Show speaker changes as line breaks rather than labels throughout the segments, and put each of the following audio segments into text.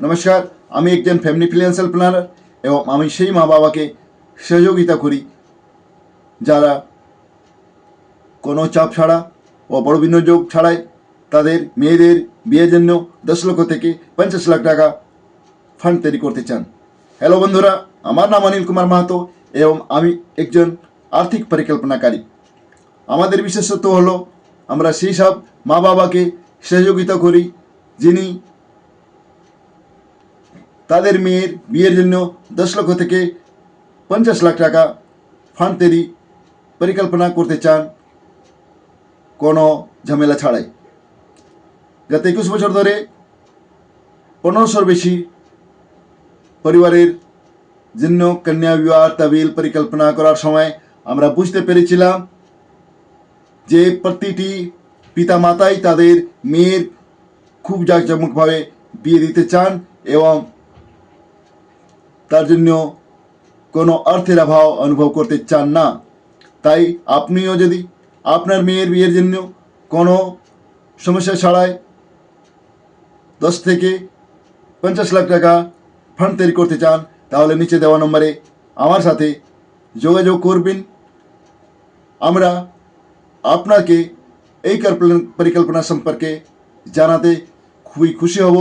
নমস্কার, আমি একজন ফ্যামিলি ফিনান্সিয়াল প্ল্যানার এবং আমি সেই মা বাবাকে সহযোগিতা করি যারা কোনো চাপ ছাড়া ও বড় বিনিয়োগ ছাড়াই তাদের মেয়েদের বিয়ের জন্য 10 লক্ষ থেকে 50 লাখ টাকা ফান্ড তৈরি করতে চান। হ্যালো বন্ধুরা, আমার নাম অনিল কুমার মাহাতো এবং আমি একজন আর্থিক পরিকল্পনাকারী। আমাদের বিশেষত্ব হলো আমরা সেই সব মা বাবাকে সহযোগিতা করি যিনি তাদের মেয়ের বিয়ের জন্য 10 লক্ষ থেকে 50 লাখ টাকা ফান্ড তৈরি পরিকল্পনা করতে চান কোনো ঝামেলা ছাড়াই। গত 21 বছর ধরে 1500-র বেশি পরিবারের জন্য কন্যা বিবাহ তহবিল পরিকল্পনা করার সময় আমরা বুঝতে পেরেছিলাম যে প্রতিটি পিতামাতাই তাদের মেয়ের খুব জাঁকজমকভাবে বিয়ে দিতে চান এবং তার জন্য কোনো অর্থের অভাব অনুভব করতে চান না। তাই আপনিও যদি আপনার মেয়ের বিয়ের জন্য কোনো সমস্যা ছাড়াই 10 থেকে 50 লাখ টাকা ফান্ড তৈরি করতে চান তাহলে নিচে দেওয়া নম্বরে আমার সাথে যোগাযোগ করবেন। আমরা আপনাকে এই পরিকল্পনা সম্পর্কে জানাতে খুবই খুশি হব।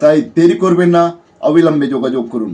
তাই দেরি করবেন না, অবিলম্বে যোগাযোগ করুন।